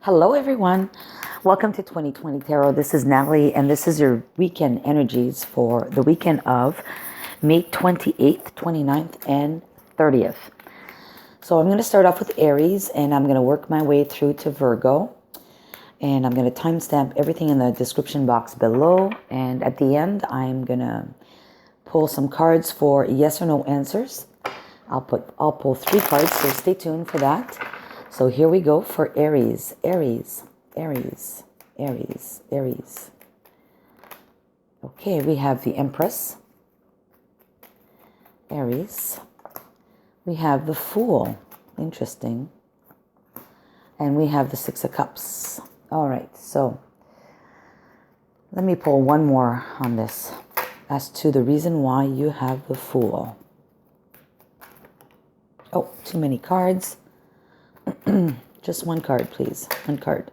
Hello, everyone. Welcome to 2020 Tarot. This is Natalie, and this is your weekend energies for the weekend of May 28th, 29th, and 30th. So I'm going to start off with Aries, and I'm going to work my way through to Virgo. And I'm going to timestamp everything in the description box below. And at the end, I'm going to pull some cards for yes or no answers. I'll pull 3 cards, so stay tuned for that. So here we go for Aries. Aries. Okay, we have the Empress. Aries. We have the Fool. Interesting. And we have the Six of Cups. All right, so let me pull one more on this as to the reason why you have the Fool. Oh, too many cards. Just one card, please. One card.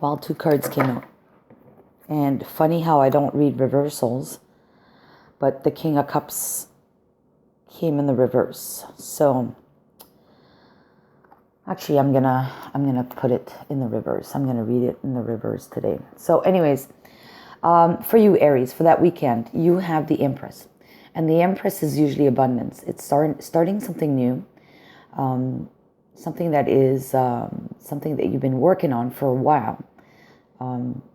Well, 2 cards came out. And funny how I don't read reversals, but the King of Cups came in the reverse. So actually I'm gonna put it in the reverse. I'm gonna read it in the reverse today. So anyways, for you Aries, for that weekend, you have the Empress. And the Empress is usually abundance. It's starting something new. Something that is something that you've been working on for a while,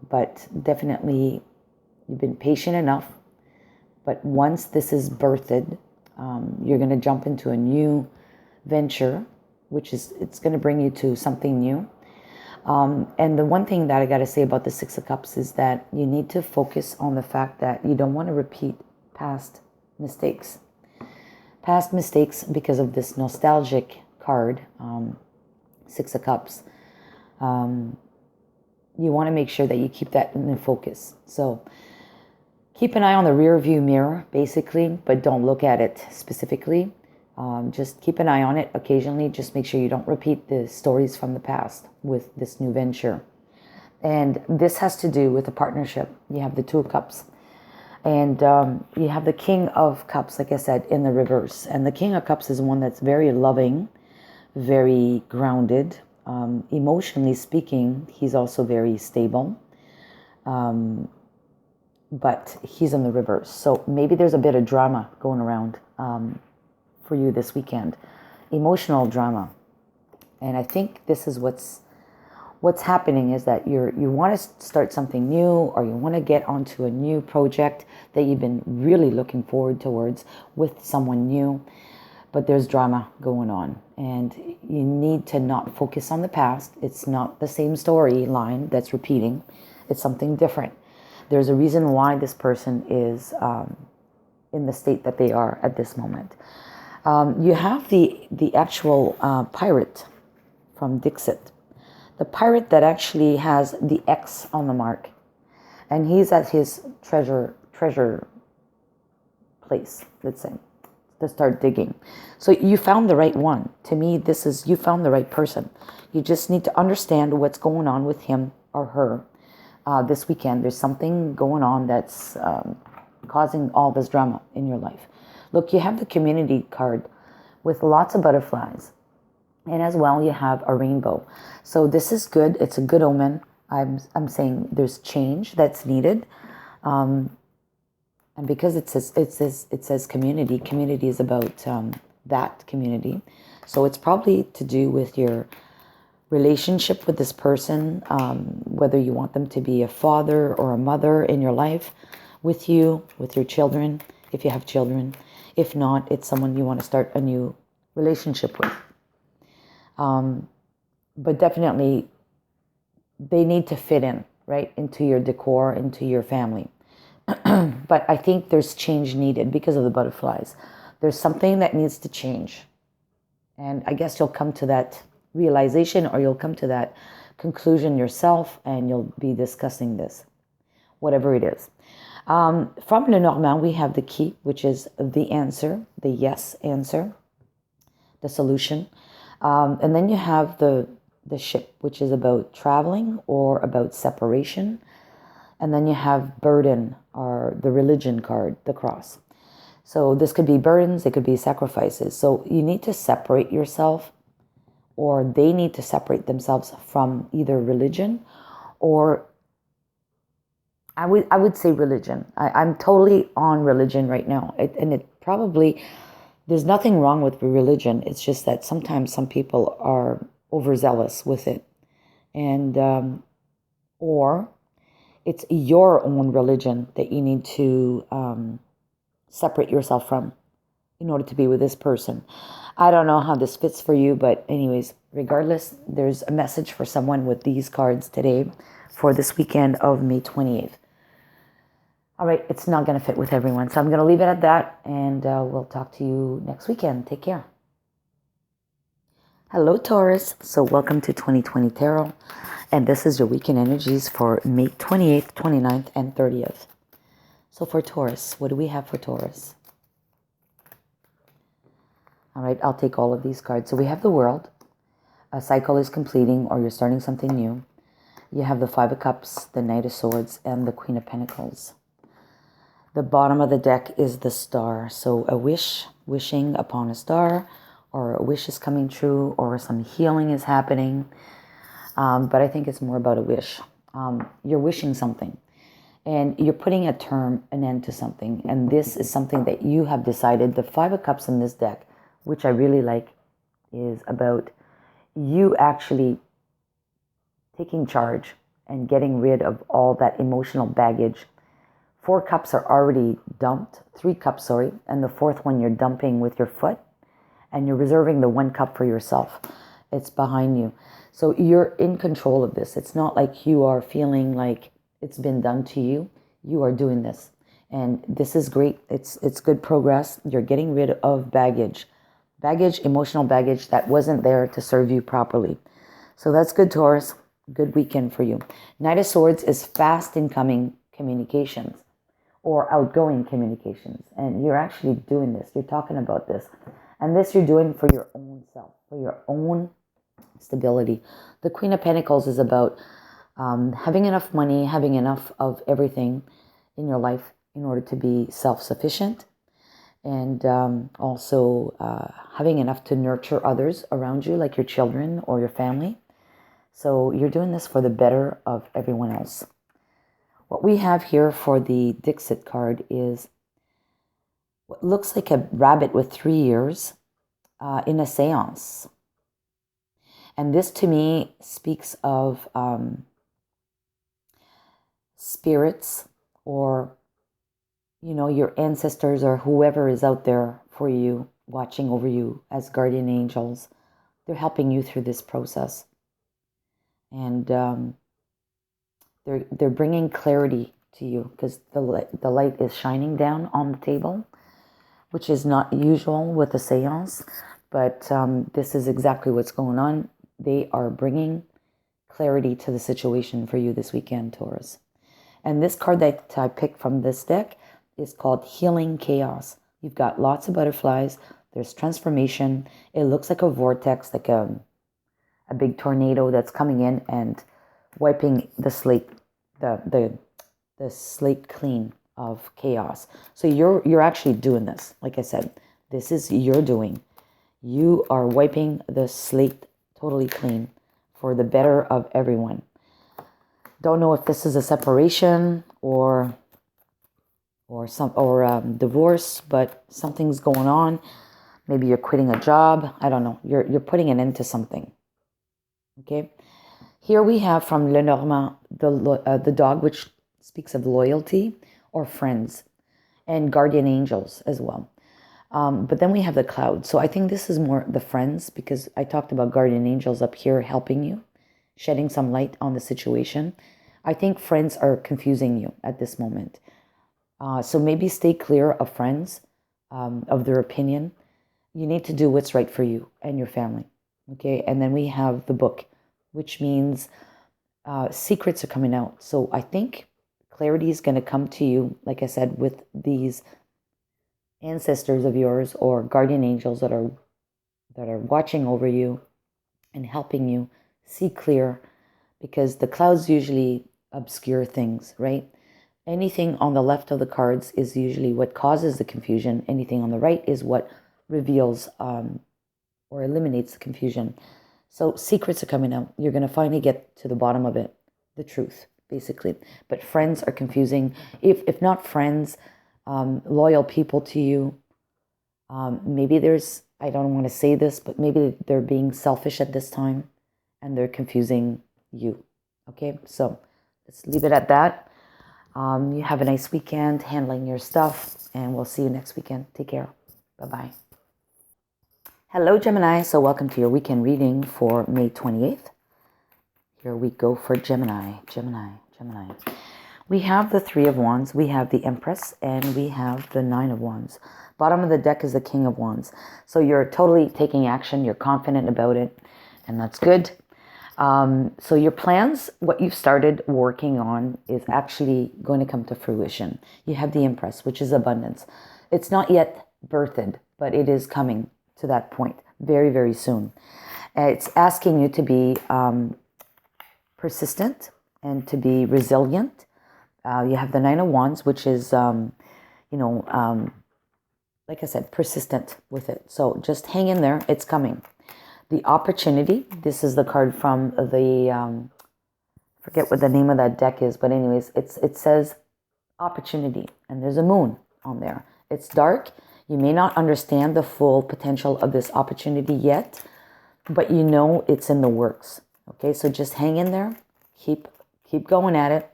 but definitely you've been patient enough. But once this is birthed, you're going to jump into a new venture, it's going to bring you to something new. And the one thing that I got to say about the Six of Cups is that you need to focus on the fact that you don't want to repeat past mistakes. Past mistakes because of this nostalgic card, Six of Cups. You want to make sure that you keep that in focus. So keep an eye on the rear view mirror, basically, but don't look at it specifically. Just keep an eye on it occasionally. Just make sure you don't repeat the stories from the past with this new venture. And this has to do with a partnership. You have the Two of Cups. And you have the King of Cups, like I said, in the reverse. And the King of Cups is one that's very loving, very grounded. Emotionally speaking, he's also very stable. But he's in the reverse. So maybe there's a bit of drama going around for you this weekend. Emotional drama. And I think this is what's happening is that you want to start something new, or you want to get onto a new project that you've been really looking forward towards with someone new, but there's drama going on, and you need to not focus on the past. It's not the same storyline that's repeating. It's something different. There's a reason why this person is in the state that they are at this moment. You have the actual pirate from Dixit. The pirate that actually has the X on the mark. And he's at his treasure place, let's say, to start digging. So you found the right one. To me, you found the right person. You just need to understand what's going on with him or her this weekend. There's something going on that's causing all this drama in your life. Look, you have the Community card with lots of butterflies. And as well, you have a rainbow. So this is good. It's a good omen. I'm saying there's change that's needed. And because it says community. Community is about that community. So it's probably to do with your relationship with this person, whether you want them to be a father or a mother in your life, with you, with your children, if you have children. If not, it's someone you want to start a new relationship with. But definitely they need to fit in, right, into your decor, into your family. But I think there's change needed because of the butterflies. There's something that needs to change. And I guess you'll come to that realization, or you'll come to that conclusion yourself, and you'll be discussing this, whatever it is. From Lenormand, we have the key, which is the answer, the yes answer, the solution. And then you have the ship, which is about traveling or about separation. And then you have burden, or the religion card, the cross. So this could be burdens, it could be sacrifices. So you need to separate yourself or they need to separate themselves from either religion or I would say religion. I'm totally on religion right now. It probably, there's nothing wrong with religion. It's just that sometimes some people are overzealous with it. And, or it's your own religion that you need to separate yourself from in order to be with this person. I don't know how this fits for you, but anyways, regardless, there's a message for someone with these cards today for this weekend of May 28th. All right, it's not going to fit with everyone, so I'm going to leave it at that, and we'll talk to you next weekend. Take care. Hello, Taurus. So welcome to 2020 Tarot, and this is your weekend energies for May 28th, 29th, and 30th. So for Taurus, what do we have for Taurus? All right, I'll take all of these cards. So we have the World. A cycle is completing, or you're starting something new. You have the Five of Cups, the Knight of Swords, and the Queen of Pentacles. The bottom of the deck is the Star. So a wish, wishing upon a star, or a wish is coming true, or some healing is happening. But I think it's more about a wish. You're wishing something, and you're putting an end to something. And this is something that you have decided. The Five of Cups in this deck, which I really like, is about you actually taking charge and getting rid of all that emotional baggage. 4 cups are already dumped, 3 cups, sorry, and the 4th one you're dumping with your foot, and you're reserving the 1 cup for yourself. It's behind you. So you're in control of this. It's not like you are feeling like it's been done to you. You are doing this. And this is great. It's good progress. You're getting rid of baggage. Baggage, emotional baggage that wasn't there to serve you properly. So that's good, Taurus. Good weekend for you. Knight of Swords is fast incoming communications or outgoing communications. And you're actually doing this. You're talking about this. And this you're doing for your own self, for your own stability. The Queen of Pentacles is about having enough money, having enough of everything in your life in order to be self-sufficient. And also having enough to nurture others around you, like your children or your family. So you're doing this for the better of everyone else. What we have here for the Dixit card is what looks like a rabbit with 3 ears in a seance. And this to me speaks of spirits, or your ancestors, or whoever is out there for you, watching over you as guardian angels. They're helping you through this process. And they're bringing clarity to you, because the light is shining down on the table, which is not usual with a seance. But this is exactly what's going on. They are bringing clarity to the situation for you this weekend, Taurus. And this card that I picked from this deck is called Healing Chaos. You've got lots of butterflies. There's transformation. It looks like a vortex, like a big tornado that's coming in and wiping the slate, the slate clean of chaos. So you're actually doing this. Like I said, this is your doing. You are wiping the slate totally clean for the better of everyone. Don't know if this is a separation or divorce, but something's going on. Maybe you're quitting a job. I don't know. You're putting an end to something. Okay. Here we have from Lenormand the dog, which speaks of loyalty or friends, and guardian angels as well. But then we have the cloud. So I think this is more the friends, because I talked about guardian angels up here helping you, shedding some light on the situation. I think friends are confusing you at this moment. So maybe stay clear of friends, of their opinion. You need to do what's right for you and your family. Okay. And then we have the book, which means secrets are coming out. So I think clarity is going to come to you, like I said, with these ancestors of yours or guardian angels that are watching over you and helping you see clear, because the clouds usually obscure things, right? Anything on the left of the cards is usually what causes the confusion. Anything on the right is what reveals or eliminates the confusion. So secrets are coming out. You're going to finally get to the bottom of it, the truth, basically. But friends are confusing. If not friends, loyal people to you. Maybe there's, I don't want to say this, but maybe they're being selfish at this time and they're confusing you. Okay, so let's leave it at that. You have a nice weekend handling your stuff, and we'll see you next weekend. Take care. Bye-bye. Hello, Gemini. So welcome to your weekend reading for May 28th. Here we go for Gemini. We have the Three of Wands, we have the Empress, and we have the Nine of Wands. Bottom of the deck is the King of Wands. So you're totally taking action, you're confident about it, and that's good. So your plans, what you've started working on, is actually going to come to fruition. You have the Empress, which is abundance. It's not yet birthed, but it is coming to that point very, very soon. It's asking you to be persistent and to be resilient. You have the Nine of Wands, which is, like I said, persistent with it. So just hang in there. It's coming. The opportunity. This is the card from the, forget what the name of that deck is, but anyways, it says opportunity, and there's a moon on there. It's dark. You may not understand the full potential of this opportunity yet, but you know it's in the works. Okay, so just hang in there. Keep going at it.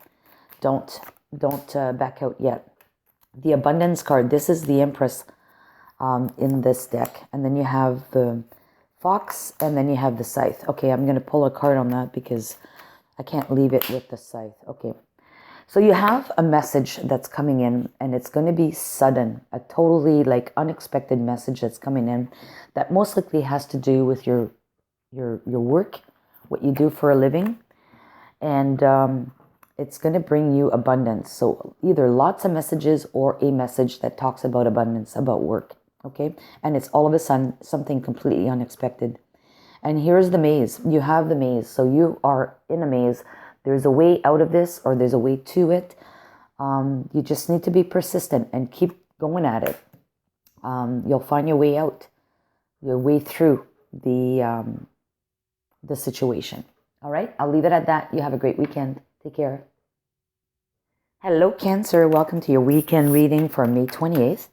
Don't back out yet. The abundance card. This is the Empress in this deck, and then you have the Fox, and then you have the Scythe. Okay, I'm going to pull a card on that because I can't leave it with the Scythe. Okay, so you have a message that's coming in, and it's going to be sudden, a totally like unexpected message that's coming in that most likely has to do with your work, what you do for a living, and it's going to bring you abundance. So either lots of messages or a message that talks about abundance, about work. Okay, and it's all of a sudden something completely unexpected. And here's the maze. You have the maze, so you are in a maze. There's a way out of this, or there's a way to it. You just need to be persistent and keep going at it. You'll find your way out, your way through the situation. All right, I'll leave it at that. You have a great weekend. Take care. Hello, Cancer. Welcome to your weekend reading for May 28th.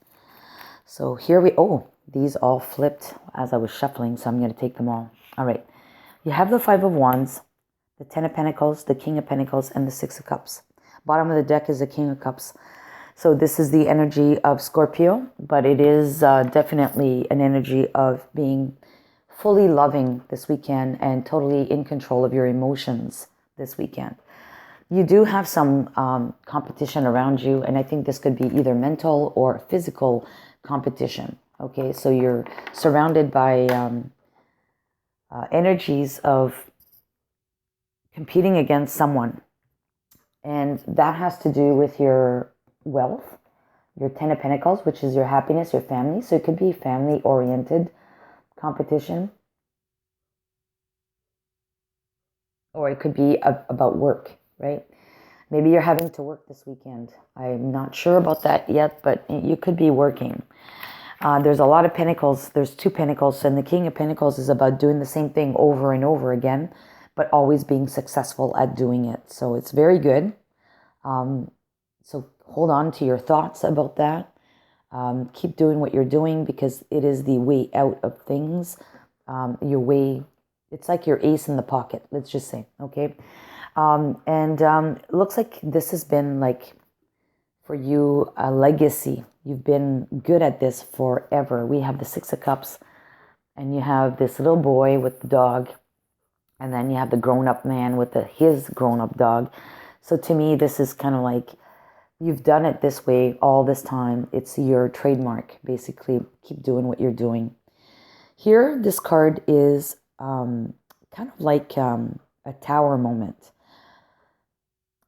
So here these all flipped as I was shuffling, so I'm going to take them all. All right. You have the Five of Wands, the Ten of Pentacles, the King of Pentacles, and the Six of Cups. Bottom of the deck is the King of Cups. So this is the energy of Scorpio, but it is definitely an energy of being fully loving this weekend and totally in control of your emotions this weekend. You do have some competition around you, and I think this could be either mental or physical competition. Okay, so you're surrounded by energies of competing against someone, and that has to do with your wealth, your Ten of Pentacles, which is your happiness, your family. So it could be family-oriented competition, or it could be about work, right? Maybe you're having to work this weekend. I'm not sure about that yet, but you could be working. There's a lot of pentacles. There's two pentacles, and the King of Pentacles is about doing the same thing over and over again, but always being successful at doing it. So it's very good. So hold on to your thoughts about that. Keep doing what you're doing, because it is the way out of things. It's like your ace in the pocket, let's just say, okay? It looks like this has been like, for you, a legacy. You've been good at this forever. We have the Six of Cups, and you have this little boy with the dog, and then you have the grown-up man with his grown-up dog. So to me, this is kind of like, you've done it this way all this time. It's your trademark, basically. Keep doing what you're doing. Here, this card is kind of like a tower moment.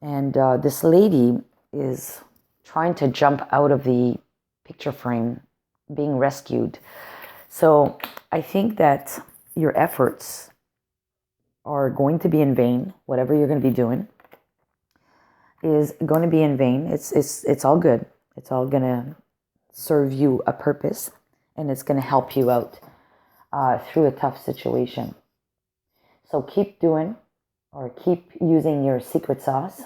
And this lady is trying to jump out of the picture frame, being rescued. So I think that your efforts are going to be in vain. Whatever you're going to be doing is going to be in vain. It's all good. It's all going to serve you a purpose, and it's going to help you out through a tough situation. So keep doing, or keep using your secret sauce,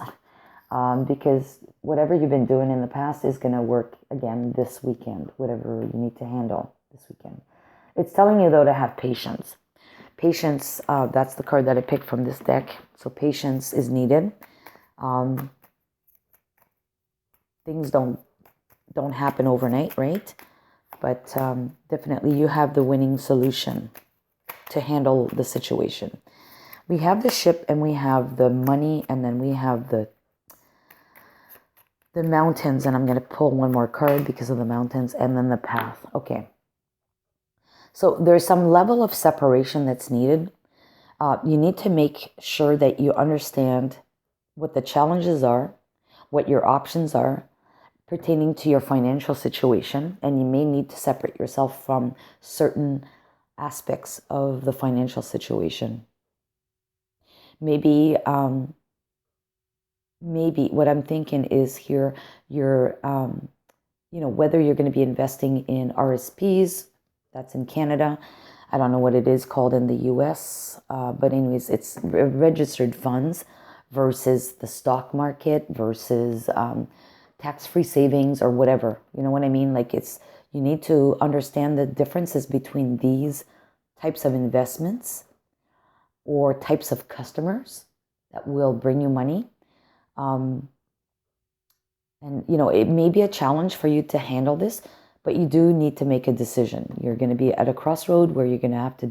because whatever you've been doing in the past is going to work again this weekend, whatever you need to handle this weekend. It's telling you, though, to have patience. Patience, that's the card that I picked from this deck. So patience is needed. Things don't happen overnight, right? But definitely you have the winning solution to handle the situation. We have the ship, and we have the money, and then we have the mountains, and I'm going to pull one more card because of the mountains, and then the path. Okay. So there's some level of separation that's needed. You need to make sure that you understand what the challenges are, what your options are pertaining to your financial situation, and you may need to separate yourself from certain aspects of the financial situation. Maybe what I'm thinking is here, you're, whether you're going to be investing in RSPs, that's in Canada. I don't know what it is called in the US, but anyways, it's registered funds versus the stock market versus tax-free savings or whatever. You know what I mean? Like, you need to understand the differences between these types of investments or types of customers that will bring you money. And, it may be a challenge for you to handle this, but you do need to make a decision. You're going to be at a crossroad where you're going to have to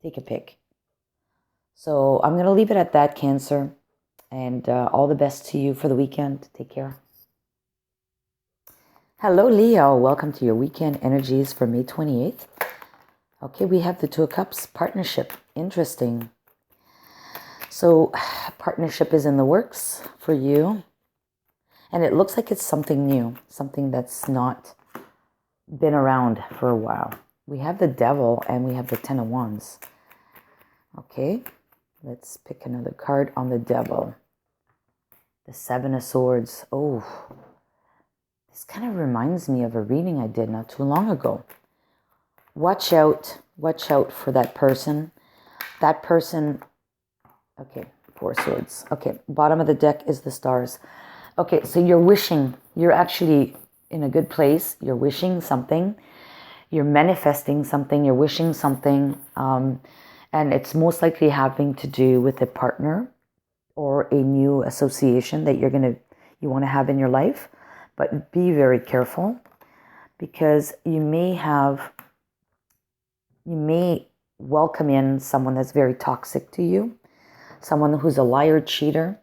take a pick. So I'm going to leave it at that, Cancer. And all the best to you for the weekend. Take care. Hello, Leo. Welcome to your weekend energies for May 28th. Okay, we have the Two of Cups, partnership. Interesting. So partnership is in the works for you. And it looks like it's something new, something that's not been around for a while. We have the Devil and we have the Ten of Wands. Okay, let's pick another card on the Devil. The Seven of Swords. Oh, this kind of reminds me of a reading I did not too long ago. Watch out for that person. That person, okay, Four Swords. Okay, bottom of the deck is the Stars. Okay, so you're actually in a good place. You're wishing something. You're manifesting something. You're wishing something. And it's most likely having to do with a partner or a new association that you want to have in your life. But be very careful, because you may welcome in someone that's very toxic to you, someone who's a liar, cheater,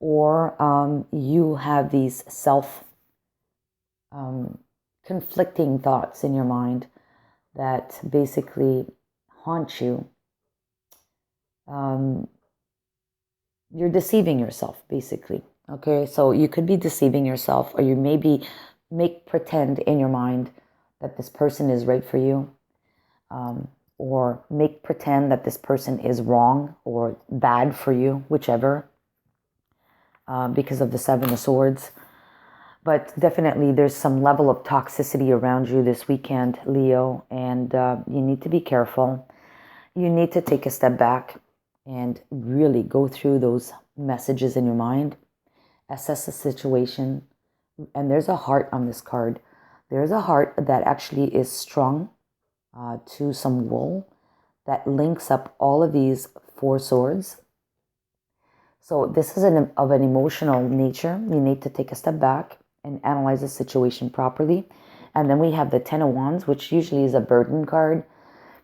or you have these conflicting thoughts in your mind that basically haunt you. You're deceiving yourself, basically. Okay, so you could be deceiving yourself, or you maybe pretend in your mind that this person is right for you, or pretend that this person is wrong or bad for you, whichever. Because of the Seven of Swords. But definitely there's some level of toxicity around you this weekend, Leo, and you need to be careful. You need to take a step back and really go through those messages in your mind, assess the situation. And there's a heart on this card. There's a heart that actually is strung to some wool that links up all of these Four Swords. So this is of an emotional nature. You need to take a step back and analyze the situation properly. And then we have the Ten of Wands, which usually is a burden card.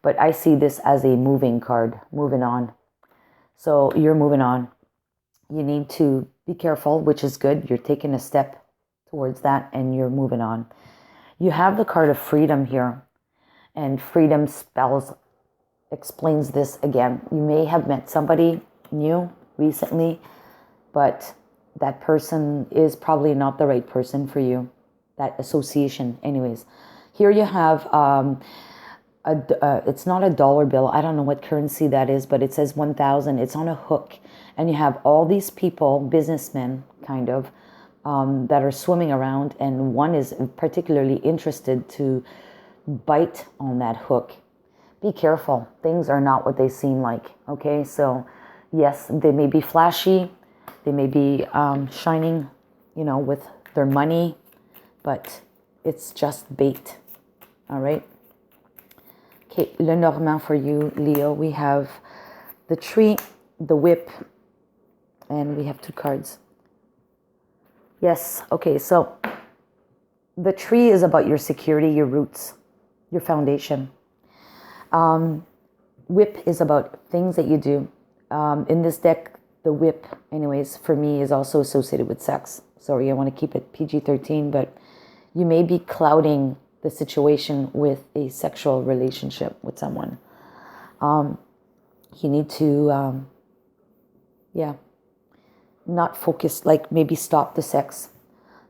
But I see this as a moving card, moving on. So you're moving on. You need to be careful, which is good. You're taking a step towards that and you're moving on. You have the card of freedom here. And freedom explains this again. You may have met somebody new recently, but that person is probably not the right person for you, that association. Anyways, here you have it's not a dollar bill. I don't know what currency that is, but it says 1,000. It's on a hook, and you have all these people, businessmen kind of, that are swimming around, and one is particularly interested to bite on that hook. be careful. Things are not what they seem like. Okay, so yes, they may be flashy. They may be shining, with their money, but it's just bait. All right. Okay, Lenormand for you, Leo. We have the tree, the whip, and we have 2 cards. Yes, okay, so the tree is about your security, your roots, your foundation. Whip is about things that you do. In this deck, the whip, anyways, for me is also associated with sex. Sorry, I want to keep it PG-13, but you may be clouding the situation with a sexual relationship with someone. You need to, not focus, like maybe stop the sex.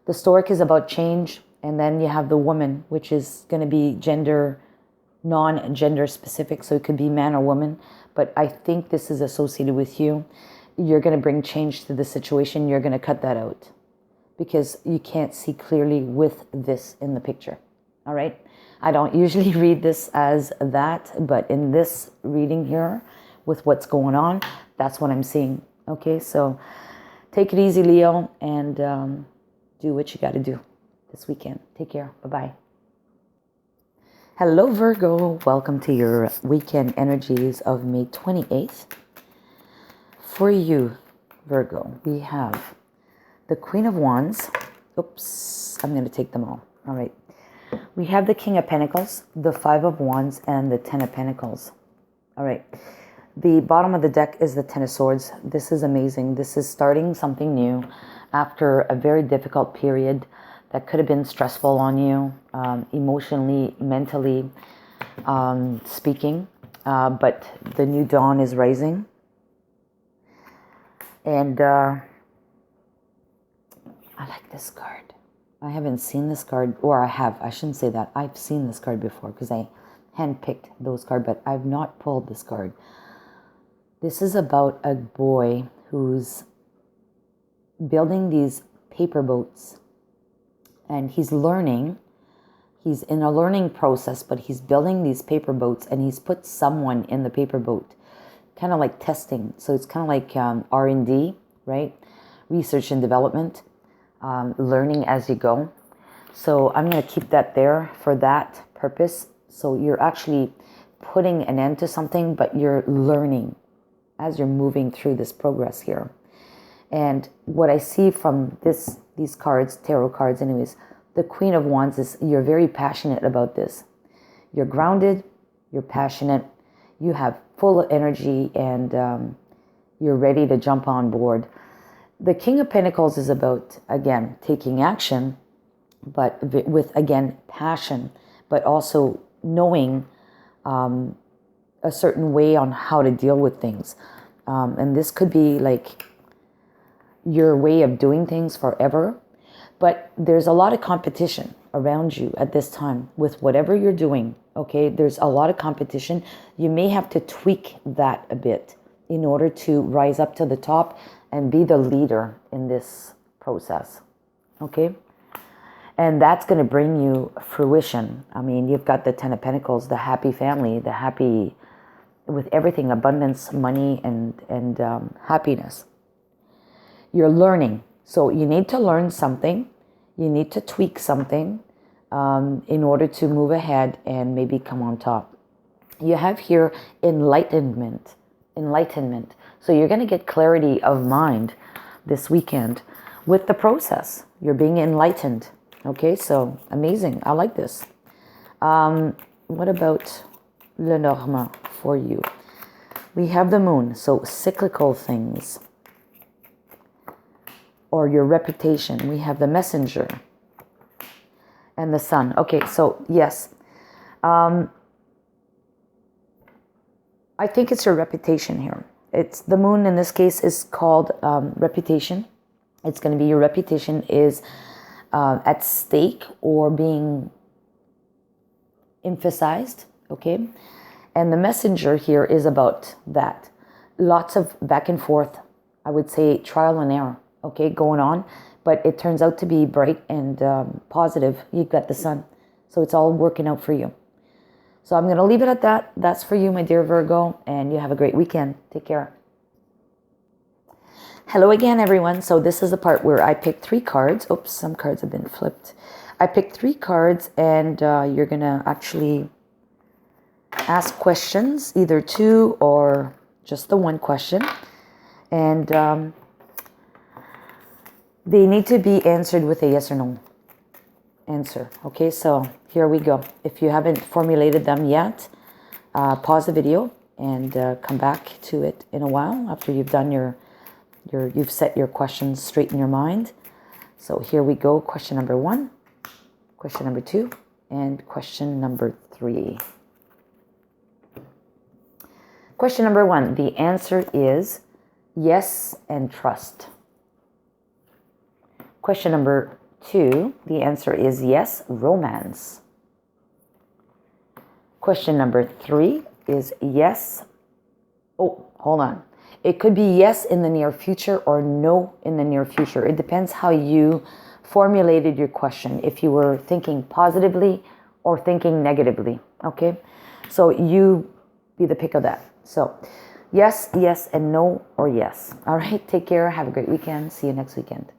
The stork is about change, and then you have the woman, which is going to be non-gender specific, so it could be man or woman, but I think this is associated with you. You're going to bring change to the situation. You're going to cut that out because you can't see clearly with this in the picture. All right. I don't usually read this as that, but in this reading here with what's going on, that's what I'm seeing. Okay. So take it easy, Leo, and do what you got to do this weekend. Take care. Bye-bye. Hello, Virgo. Welcome to your weekend energies of May 28th. For you, Virgo, we have the Queen of Wands. Oops, I'm going to take them all. All right. We have the King of Pentacles, the Five of Wands, and the Ten of Pentacles. All right. The bottom of the deck is the Ten of Swords. This is amazing. This is starting something new after a very difficult period that could have been stressful on you, emotionally, mentally speaking. But the new dawn is rising. And I like this card. I haven't seen this card, or I shouldn't say that. I've seen this card before because I handpicked those cards, but I've not pulled this card. This is about a boy who's building these paper boats, and he's learning. He's in a learning process, but he's building these paper boats, and he's put someone in the paper boat, kind of like testing. So it's kind of like R&D, right? Research and development. Learning as you go. So I'm going to keep that there for that purpose. So you're actually putting an end to something, but you're learning as you're moving through this progress here. And what I see from these cards, tarot cards anyways, the Queen of Wands is you're very passionate about this. You're grounded, you're passionate, you have full energy, and you're ready to jump on board. The King of Pentacles is about, again, taking action, but with, again, passion, but also knowing a certain way on how to deal with things. And this could be like your way of doing things forever, but there's a lot of competition around you at this time with whatever you're doing, okay? There's a lot of competition. You may have to tweak that a bit in order to rise up to the top and be the leader in this process, okay? And that's going to bring you fruition. I mean, you've got the Ten of Pentacles, the happy family, the happy with everything, abundance, money, and happiness. You're learning. So you need to learn something. You need to tweak something in order to move ahead and maybe come on top. You have here enlightenment. So you're going to get clarity of mind this weekend with the process. You're being enlightened. Okay, so amazing. I like this. What about Lenormand for you? We have the moon, so cyclical things. Or your reputation. We have the messenger and the sun. Okay, so yes. I think it's your reputation here. It's the moon in this case is called reputation. It's going to be your reputation is at stake or being emphasized, okay? And the messenger here is about that. Lots of back and forth, I would say trial and error, okay, going on. But it turns out to be bright and positive. You've got the sun. So it's all working out for you. So I'm going to leave it at that. That's for you, my dear Virgo, and you have a great weekend. Take care. Hello again, everyone. So this is the part where I picked 3 cards. Oops, some cards have been flipped. I picked 3 cards, and you're going to actually ask questions, either 2 or just the 1 question. And they need to be answered with a yes or no answer. Okay, so here we go. If you haven't formulated them yet, pause the video and come back to it in a while after you've done you've set your questions straight in your mind. So here we go. Question number 1, question number 2, and question number 3. Question number 1, the answer is yes and trust. Question number 2, the answer is yes, romance. Question number 3 is yes. Oh, hold on. It could be yes in the near future or no in the near future. It depends how you formulated your question. If you were thinking positively or thinking negatively. Okay? So you be the pick of that. So yes, yes, and no, or yes. All right? Take care. Have a great weekend. See you next weekend.